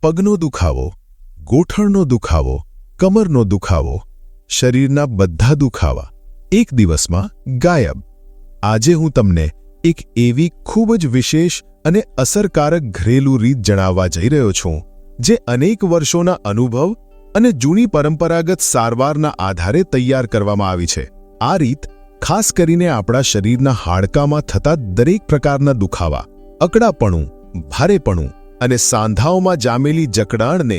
પગનો દુખાવો, ગોઠણનો દુખાવો, કમરનો દુખાવો, શરીરના બધા દુખાવા એક દિવસમાં ગાયબ. આજે હું તમને એક એવી ખૂબ જ વિશેષ અને અસરકારક ઘરેલું રીત જણાવવા જઈ રહ્યો છું જે અનેક વર્ષોના અનુભવ અને જૂની પરંપરાગત સારવારના આધારે તૈયાર કરવામાં આવી છે. આ રીત ખાસ કરીને આપણા શરીરના હાડકામાં થતા દરેક પ્રકારના દુખાવા, અકળાપણું, ભારેપણું અને સાંધાઓમાં જામેલી જકડાણને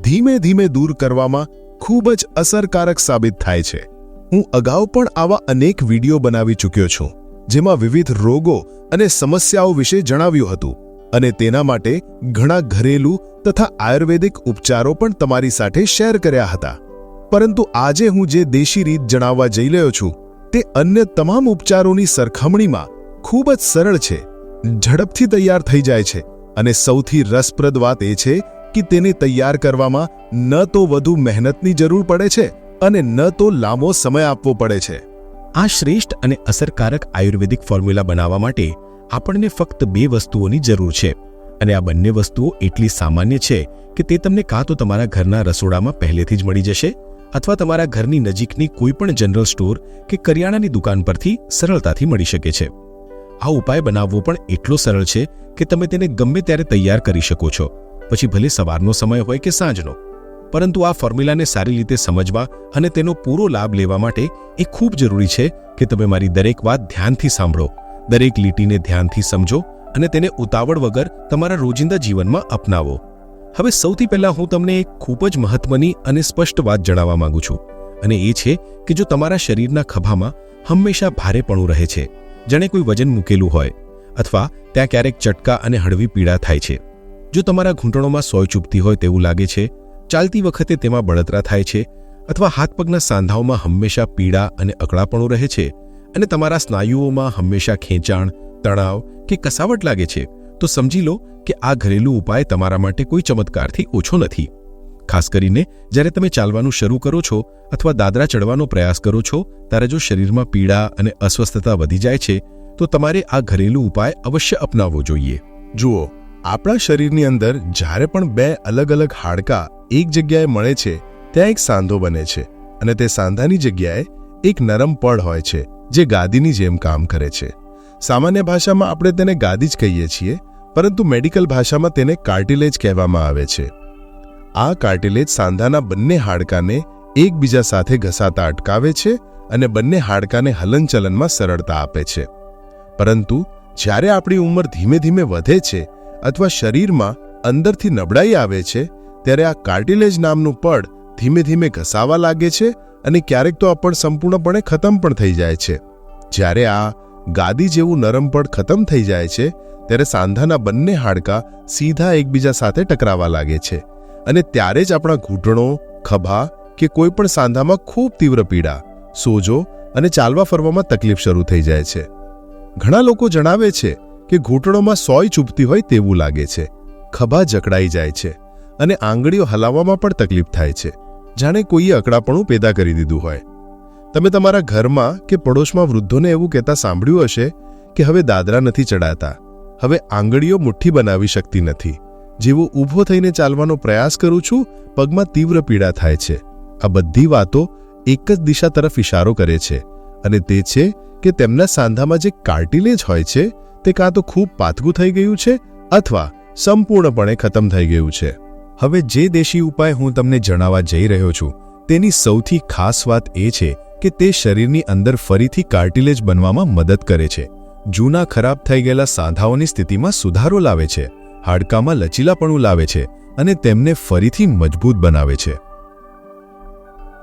ધીમે ધીમે દૂર કરવામાં ખૂબ જ અસરકારક સાબિત થાય છે. હું અગાઉ પણ આવા અનેક વિડીયો બનાવી ચૂક્યો છું જેમાં વિવિધ રોગો અને સમસ્યાઓ વિશે જણાવ્યું હતું અને તેના માટે ઘણા ઘરેલું તથા આયુર્વેદિક ઉપચારો પણ તમારી સાથે શેર કર્યા હતા. પરંતુ આજે હું જે દેશી રીત જણાવવા જઈ રહ્યો છું તે અન્ય તમામ ઉપચારોની સરખામણીમાં ખૂબ જ સરળ છે, ઝડપથી તૈયાર થઈ જાય છે અને સૌથી રસપ્રદ વાત એ છે કે તેને તૈયાર કરવામાં ન તો વધુ મહેનતની જરૂર પડે છે અને ન તો લાંબો સમય આપવો પડે છે. આ શ્રેષ્ઠ અને અસરકારક આયુર્વેદિક ફોર્મ્યુલા બનાવવા માટે આપણને ફક્ત 2 વસ્તુઓની જરૂર છે અને આ બંને વસ્તુઓ એટલી સામાન્ય છે કે તે તમને કાં તો તમારા ઘરના રસોડામાં પહેલેથી જ મળી જશે અથવા તમારા ઘરની નજીકની કોઈપણ જનરલ સ્ટોર કે કરિયાણાની દુકાન પરથી સરળતાથી મળી શકે છે. આ ઉપાય બનાવવો પણ એટલો સરળ છે કે તમે તેને ગમે ત્યારે તૈયાર કરી શકો છો, પછી ભલે સવારનો સમય હોય કે સાંજનો. પરંતુ આ ફોર્મ્યુલાને સારી રીતે સમજવા અને તેનો પૂરો લાભ લેવા માટે એ ખૂબ જરૂરી છે કે તમે મારી દરેક વાત ધ્યાનથી સાંભળો, દરેક લીટીને ધ્યાનથી સમજો અને તેને ઉતાવળ વગર તમારા રોજિંદા જીવનમાં અપનાવો. હવે સૌથી પહેલાં હું તમને એક ખૂબ જ મહત્વની અને સ્પષ્ટ વાત જણાવવા માંગુ છું અને એ છે કે જો તમારા શરીરના ખભામાં હંમેશા ભારેપણું રહે છે, જાણે કોઈ વજન મૂકેલું હોય, અથવા ત્યાં ક્યારેક ચટકા અને હળવી પીડા થાય છે, જો તમારા ઘૂંટણોમાં સોય ચૂપતી હોય તેવું લાગે છે, ચાલતી વખતે તેમાં બળતરા થાય છે, અથવા હાથ પગના સાંધાઓમાં હંમેશા પીડા અને અકળાપણું રહે છે અને તમારા સ્નાયુઓમાં હંમેશા ખેંચાણ, તણાવ કે કસાવટ લાગે છે, તો સમજી લો કે આ ઘરેલું ઉપાય તમારા માટે કોઈ ચમત્કારથી ઓછો નથી. ખાસ કરીને જ્યારે તમે ચાલવાનું શરૂ કરો છો અથવા દાદરા ચડવાનો પ્રયાસ કરો છો ત્યારે જો શરીરમાં પીડા અને અસ્વસ્થતા વધી જાય છે તો તમારે આ ઘરેલું ઉપાય અવશ્ય અપનાવવો જોઈએ. જુઓ, આપણા શરીરની અંદર જ્યારે પણ 2 અલગ અલગ હાડકાં એક જગ્યાએ મળે છે ત્યાં એક સાંધો બને છે અને તે સાંધાની જગ્યાએ એક નરમ પડ હોય છે જે ગાદીની જેમ કામ કરે છે. સામાન્ય ભાષામાં આપણે તેને ગાદી જ કહીએ છીએ, પરંતુ મેડિકલ ભાષામાં તેને કાર્ટિલેજ કહેવામાં આવે છે. આ કાર્ટિલેજ સાંધાના બંને હાડકાને એકબીજા સાથે ઘસાતા અટકાવે છે અને બંને હાડકાને હલનચલનમાં સરળતા આપે છે. પરંતુ જ્યારે આપણી ઉંમર ધીમે ધીમે વધે છે અથવા શરીરમાં અંદરથી નબળાઈ આવે છે ત્યારે આ કાર્ટિલેજ નામનું પડ ધીમે ધીમે ઘસાવા લાગે છે અને ક્યારેક તો આ પડ સંપૂર્ણપણે ખતમ પણ થઈ જાય છે. જ્યારે આ ગાદી જેવું નરમ પડ ખતમ થઈ જાય છે ત્યારે સાંધાના બંને હાડકાં સીધા એકબીજા સાથે ટકરાવા લાગે છે અને ત્યારે જ આપણા ઘૂંટણો, ખભા કે કોઈ પણ સાંધામાં ખૂબ તીવ્ર પીડા, સોજો અને ચાલવા ફરવામાં તકલીફ શરૂ થઈ જાય છે. ઘણા લોકો જણાવે છે કે ઘૂંટણોમાં સોય ચૂપતી હોય તેવું લાગે છે, ખભા જકડાઈ જાય છે અને આંગળીઓ હલાવવામાં પણ તકલીફ થાય છે, જાણે કોઈએ અકળાપણું પેદા કરી દીધું હોય. તમે તમારા ઘરમાં કે પડોશમાં વૃદ્ધોને એવું કહેતા સાંભળ્યું હશે કે હવે દાદરા નથી ચડાતા, હવે આંગળીઓ મુઠ્ઠી બનાવી શકતી નથી, જેવો ઊભો થઈને ચાલવાનો પ્રયાસ કરું છું, પગમાં તીવ્ર પીડા થાય છે. આ બધી વાતો એક જ દિશા તરફ ઇશારો કરે છે અને તે છે કે તેમના સાંધામાં જે કાર્ટિલેજ હોય છે તે કાં તો ખૂબ પાતળું થઈ ગયું છે અથવા સંપૂર્ણપણે ખતમ થઈ ગયું છે. હવે જે દેશી ઉપાય હું તમને જણાવવા જઈ રહ્યો છું તેની સૌથી ખાસ વાત એ છે કે તે શરીરની અંદર ફરીથી કાર્ટિલેજ બનવામાં મદદ કરે છે, જૂના ખરાબ થઈ ગયેલા સાંધાઓની સ્થિતિમાં સુધારો લાવે છે, હાડકામાં લચીલાપણું લાવે છે અને તેમને ફરીથી મજબૂત બનાવે છે.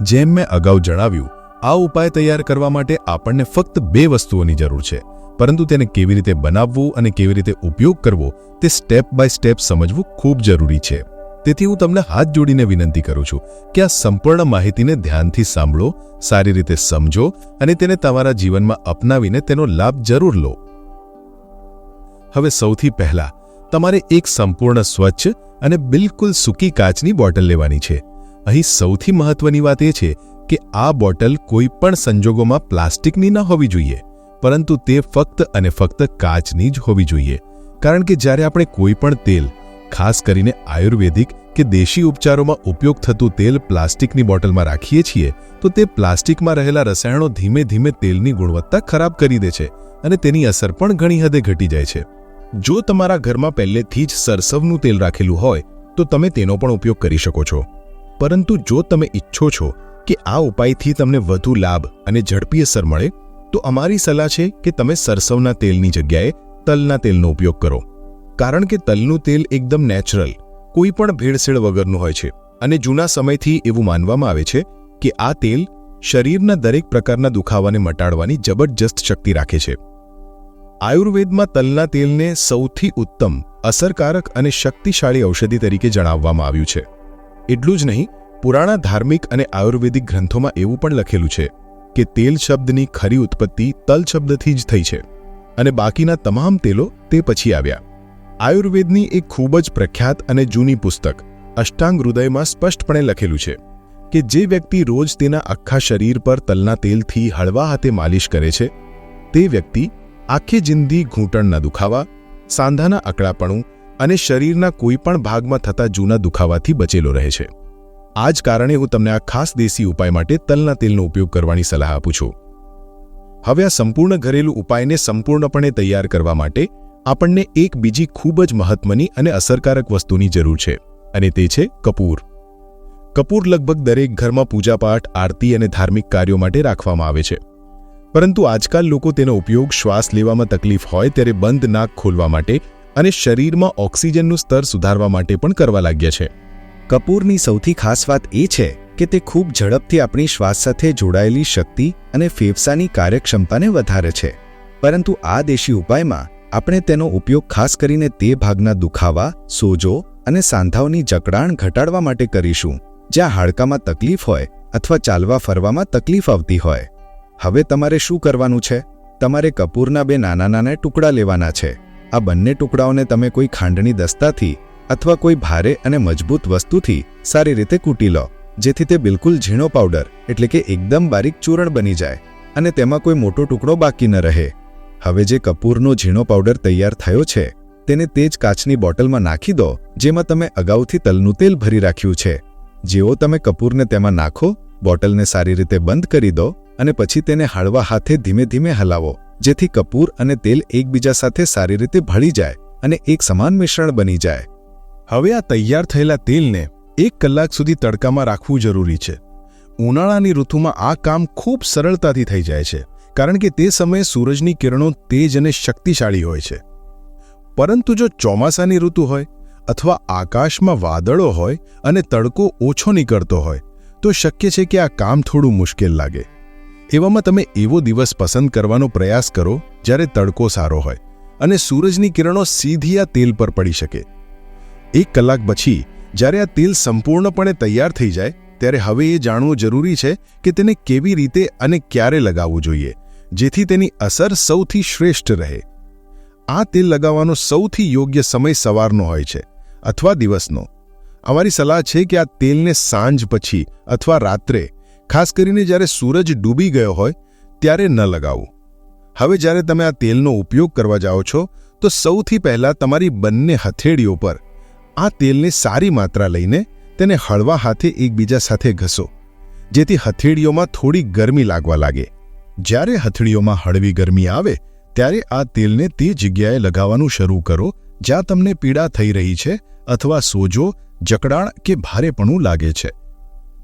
જેમ મેં અગાઉ જણાવ્યું, આ ઉપાય તૈયાર કરવા માટે આપણને ફક્ત 2 વસ્તુઓની જરૂર છે, પરંતુ તેને કેવી રીતે બનાવવું અને કેવી રીતે ઉપયોગ કરવો તે સ્ટેપ બાય સ્ટેપ સમજવું ખૂબ જરૂરી છે. તેથી હું તમને હાથ જોડીને વિનંતી કરું છું કે આ સંપૂર્ણ માહિતીને ધ્યાનથી સાંભળો, સારી રીતે સમજો અને તેને તમારા જીવનમાં અપનાવીને તેનો લાભ જરૂર લો. હવે સૌથી પહેલા તમારે એક સંપૂર્ણ સ્વચ્છ અને બિલકુલ સૂકી કાચની બોટલ લેવાની છે. અહીં સૌથી મહત્વની વાત એ છે કે આ બોટલ કોઈ પણ સંજોગોમાં પ્લાસ્ટિકની ન હોવી જોઈએ, પરંતુ તે ફક્ત અને ફક્ત કાચની જ હોવી જોઈએ. કારણ કે જ્યારે આપણે કોઈ પણ તેલ, ખાસ કરીને આયુર્વેદિક કે દેશી ઉપચારોમાં ઉપયોગ થતું તેલ પ્લાસ્ટિકની બોટલમાં રાખીએ છીએ તો તે પ્લાસ્ટિકમાં રહેલા રસાયણો ધીમે ધીમે તેલની ગુણવત્તા ખરાબ કરી દે છે અને તેની અસર પણ ઘણી હદે ઘટી જાય છે. જો તમારા ઘરમાં પહેલેથી જ સરસવનું તેલ રાખેલું હોય તો તમે તેનો પણ ઉપયોગ કરી શકો છો. પરંતુ જો તમે ઈચ્છો છો કે આ ઉપાયથી તમને વધુ લાભ અને ઝડપી અસર મળે તો અમારી સલાહ છે કે તમે સરસવના તેલની જગ્યાએ તલના તેલનો ઉપયોગ કરો. કારણ કે તલનું તેલ એકદમ નેચરલ, કોઈ પણ ભેળસેળ વગરનું હોય છે અને જૂના સમયથી એવું માનવામાં આવે છે કે આ તેલ શરીરના દરેક પ્રકારના દુખાવાને મટાડવાની જબરજસ્ત શક્તિ રાખે છે. આયુર્વેદમાં તલના તેલને સૌથી ઉત્તમ, અસરકારક અને શક્તિશાળી ઔષધિ તરીકે જણાવવામાં આવ્યું છે. એટલું જ નહીં, પુરાણા ધાર્મિક અને આયુર્વેદિક ગ્રંથોમાં એવું પણ લખેલું છે કે તેલ શબ્દની ખરી ઉત્પત્તિ તલ શબ્દથી જ થઈ છે અને બાકીના તમામ તેલો તે પછી આવ્યા. આયુર્વેદની એક ખૂબ જ પ્રખ્યાત અને જૂની પુસ્તક અષ્ટાંગ હૃદયમાં સ્પષ્ટપણે લખેલું છે કે જે વ્યક્તિ રોજ તેના આખા શરીર પર તલના તેલથી હળવા હાથે માલિશ કરે છે તે વ્યક્તિ આખી જિંદગી ઘૂંટણના દુખાવા, સાંધાના અકળાપણું અને શરીરના કોઈપણ ભાગમાં થતા જૂના દુખાવાથી બચેલો રહે છે. આ જ કારણે હું તમને આ ખાસ દેશી ઉપાય માટે તલના તેલનો ઉપયોગ કરવાની સલાહ આપું છું. હવે આ સંપૂર્ણ ઘરેલું ઉપાયને સંપૂર્ણપણે તૈયાર કરવા માટે આપણને એક બીજી ખૂબ જ મહત્વની અને અસરકારક વસ્તુની જરૂર છે અને તે છે કપૂર. કપૂર લગભગ દરેક ઘરમાં પૂજાપાઠ, આરતી અને ધાર્મિક કાર્યો માટે રાખવામાં આવે છે. પરંતુ આજકાલ લોકો તેનો ઉપયોગ શ્વાસ લેવામાં તકલીફ હોય ત્યારે બંધ નાક ખોલવા માટે અને શરીરમાં ઓક્સિજનનું સ્તર સુધારવા માટે પણ કરવા લાગ્યા છે. કપૂરની સૌથી ખાસ વાત એ છે કે તે ખૂબ ઝડપથી આપણી શ્વાસ સાથે જોડાયેલી શક્તિ અને ફેફસાની કાર્યક્ષમતાને વધારે છે. પરંતુ આ દેશી ઉપાયમાં આપણે તેનો ઉપયોગ ખાસ કરીને તે ભાગના દુખાવા, સોજો અને સાંધાઓની જકડાણ ઘટાડવા માટે કરીશું જ્યાં હાડકામાં તકલીફ હોય અથવા ચાલવા ફરવામાં તકલીફ આવતી હોય. હવે તમારે શું કરવાનું છે? તમારે કપૂરના 2 નાના નાના ટુકડા લેવાના છે. આ બંને ટુકડાઓને તમે કોઈ ખાંડની દસ્તાથી અથવા કોઈ ભારે અને મજબૂત વસ્તુથી સારી રીતે કૂટી લો જેથી તે બિલકુલ ઝીણો પાવડર એટલે કે એકદમ બારીક ચૂર્ણ બની જાય અને તેમાં કોઈ મોટો ટુકડો બાકી ન રહે. હવે જે કપૂરનો ઝીણો પાવડર તૈયાર થયો છે તેને તે જ કાચની બોટલમાં નાખી દો જેમાં તમે અગાઉથી તલનું તેલ ભરી રાખ્યું છે. જેવો તમે કપૂરને તેમાં નાખો, બોટલને સારી રીતે બંધ કરી દો અને પછી તેને હળવા હાથે ધીમે ધીમે હલાવો જેથી કપૂર અને તેલ એકબીજા સાથે સારી રીતે ભળી જાય અને એક સમાન મિશ્રણ બની જાય. હવે આ તૈયાર થયેલા તેલને 1 કલાક સુધી તડકામાં રાખવું જરૂરી છે. ઉનાળાની ઋતુમાં આ કામ ખૂબ સરળતાથી થઈ જાય છે કારણ કે તે સમયે સૂરજની કિરણો તેજ અને શક્તિશાળી હોય છે. પરંતુ જો ચોમાસાની ઋતુ હોય અથવા આકાશમાં વાદળો હોય અને તડકો ઓછો નીકળતો હોય તો શક્ય છે કે આ કામ થોડું મુશ્કેલ લાગે. એવામાં તમે એવો દિવસ પસંદ કરવાનો પ્રયાસ કરો જ્યારે તડકો સારો હોય અને સૂરજની કિરણો સીધી આ તેલ પર પડી શકે. 1 કલાક પછી જ્યારે આ તેલ સંપૂર્ણપણે તૈયાર થઈ જાય ત્યારે હવે એ જાણવું જરૂરી છે કે તેને કેવી રીતે અને ક્યારે લગાવવું જોઈએ જેથી તેની અસર સૌથી શ્રેષ્ઠ રહે. આ તેલ લગાવવાનો સૌથી યોગ્ય સમય સવારનો હોય છે અથવા દિવસનો. અમારી સલાહ છે કે આ તેલને સાંજ પછી અથવા રાત્રે, ખાસ કરીને જ્યારે સૂરજ ડૂબી ગયો હોય ત્યારે ન લગાવવું. હવે જ્યારે તમે આ તેલનો ઉપયોગ કરવા જાઓ છો તો સૌથી પહેલાં તમારી બંને હથેળીઓ પર આ તેલની સારી માત્રા લઈને તેને હળવા હાથે એકબીજા સાથે ઘસો જેથી હથેળીઓમાં થોડી ગરમી લાગવા લાગે. જ્યારે હથેળીઓમાં હળવી ગરમી આવે ત્યારે આ તેલને તે જગ્યાએ લગાવવાનું શરૂ કરો જ્યાં તમને પીડા થઈ રહી છે અથવા સોજો, જકડાણ કે ભારેપણું લાગે છે.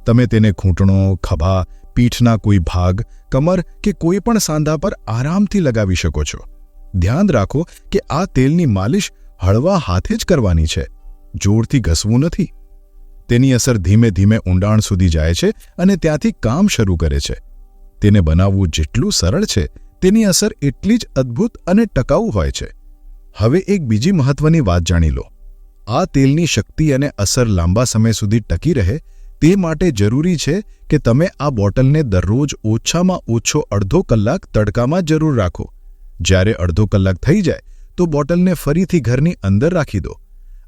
તમે તેને ઘૂંટણો, ખભા, પીઠના કોઈ ભાગ, કમર કે કોઈ પણ સાંધા પર આરામથી લગાવી શકો છો. ધ્યાન રાખો કે આ તેલની માલિશ હળવા હાથે જ કરવાની છે, જોરથી ઘસવું નથી. તેની અસર ધીમે ધીમે ઊંડાણ સુધી જાય છે અને ત્યાંથી કામ શરૂ કરે છે. તેને બનાવવું જેટલું સરળ છે તેની અસર એટલી જ અદ્ભુત અને ટકાઉ હોય છે. હવે એક બીજી મહત્વની વાત જાણી લો. આ તેલની શક્તિ અને અસર લાંબા સમય સુધી ટકી રહે તે માટે જરૂરી છે કે તમે આ બોટલને દરરોજ ઓછામાં ઓછો અડધો કલાક તડકામાં જરૂર રાખો. જ્યારે અડધો કલાક થઈ જાય તો બોટલને ફરીથી ઘરની અંદર રાખી દો.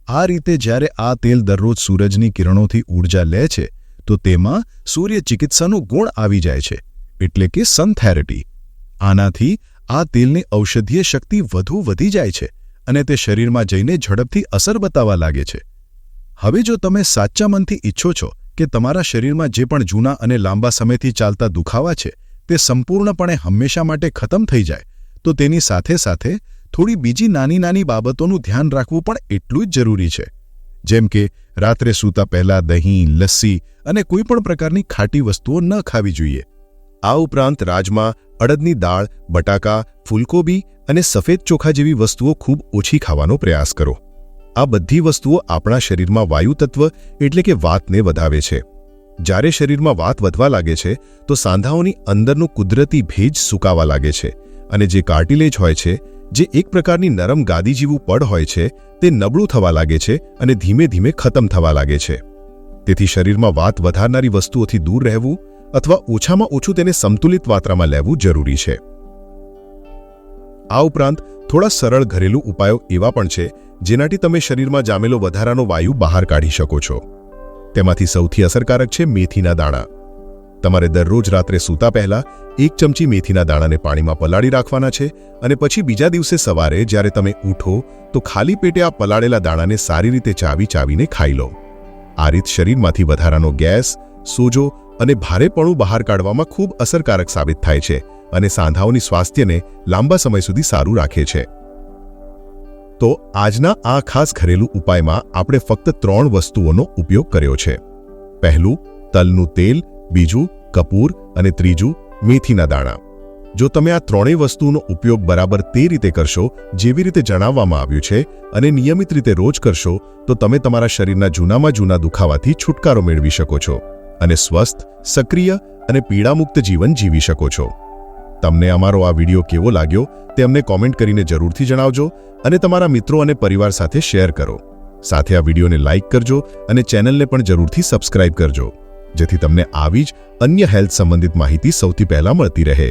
આ રીતે જ્યારે આ તેલ દરરોજ સૂરજની કિરણોથી ઊર્જા લે છે તો તેમાં સૂર્ય ચિકિત્સાનો ગુણ આવી જાય છે, એટલે કે સન થેરેપી. આનાથી આ તેલની ઔષધીય શક્તિ વધુ વધી જાય છે અને તે શરીરમાં જઈને ઝડપથી અસર બતાવવા લાગે છે. હવે જો તમે સાચા મનથી ઈચ્છો છો કે તમારા શરીરમાં જે પણ જૂના અને લાંબા સમયથી ચાલતા દુખાવા છે તે સંપૂર્ણપણે હંમેશા માટે ખતમ થઈ જાય, તો તેની સાથે સાથે થોડી બીજી નાની નાની બાબતોનું ધ્યાન રાખવું પણ એટલું જ જરૂરી છે. જેમ કે રાત્રે સૂતા પહેલા દહીં, લસ્સી અને કોઈપણ પ્રકારની ખાટી વસ્તુઓ ન ખાવી જોઈએ. આ ઉપરાંત રાજમા, અડદની દાળ, બટાકા, ફૂલકોબી અને સફેદ ચોખા જેવી વસ્તુઓ ખૂબ ઓછી ખાવાનો પ્રયાસ કરો. આ બધી વસ્તુઓ આપણા શરીરમાં વાયુ તત્વ એટલે કે વાતને વધાવે છે. જ્યારે શરીરમાં વાત વધવા લાગે છે તો સાંધાઓની અંદરનું કુદરતી ભેજ સૂકાવા લાગે છે અને જે કાર્ટિલેજ હોય છે, જે એક પ્રકારની નરમ ગાદી જેવું પડ હોય છે, તે નબળું થવા લાગે છે અને ધીમે ધીમે ખતમ થવા લાગે છે. તેથી શરીરમાં વાત વધારનારી વસ્તુઓથી દૂર રહેવું અથવા ઓછામાં ઓછું તેને સંતુલિત માત્રામાં લેવું જરૂરી છે. આ ઉપરાંત થોડા સરળ ઘરેલું ઉપાયો એવા પણ છે જેનાથી તમે શરીરમાં જામેલો વધારાનો વાયુ બહાર કાઢી શકો છો. તેમાંથી સૌથી અસરકારક છે મેથીના દાણા. તમારે દરરોજ રાત્રે સૂતા પહેલા 1 ચમચી મેથીના દાણાને પાણીમાં પલાળી રાખવાના છે અને પછી બીજા દિવસે સવારે જ્યારે તમે ઉઠો તો ખાલી પેટે આ પલાળેલા દાણાને સારી રીતે ચાવીને ખાઈ લો. આ રીત શરીરમાંથી વધારાનો ગેસ, સોજો અને ભારેપણું બહાર કાઢવામાં ખૂબ અસરકારક સાબિત થાય છે અને સાંધાઓની સ્વાસ્થ્યને લાંબા સમય સુધી સારું રાખે છે. તો આજના આ ખાસ ઘરેલું ઉપાયમાં આપણે ફક્ત 3 વસ્તુઓનો ઉપયોગ કર્યો છે. પહેલું તલનું તેલ, બીજું કપૂર અને ત્રીજું મેથીના દાણા. જો તમે આ ત્રણેય વસ્તુઓનો ઉપયોગ બરાબર તે રીતે કરશો જેવી રીતે જણાવવામાં આવ્યું છે અને નિયમિત રીતે રોજ કરશો તો તમે તમારા શરીરના જૂના દુખાવાથી છુટકારો મેળવી શકો છો અને સ્વસ્થ, સક્રિય અને પીડામુક્ત જીવન જીવી શકો છો. તમને અમારો આ વિડિયો કેવો લાગ્યો તે અમને કોમેન્ટ કરીને જરૂરથી જણાવજો અને તમારા મિત્રો અને પરિવાર સાથે શેર કરો. સાથે આ વિડિયોને લાઇક કરજો અને ચેનલને પણ જરૂરથી સબસ્ક્રાઇબ કરજો, જેથી તમને આવી જ અન્ય હેલ્થ સંબંધિત માહિતી સૌથી પહેલા મળતી રહે.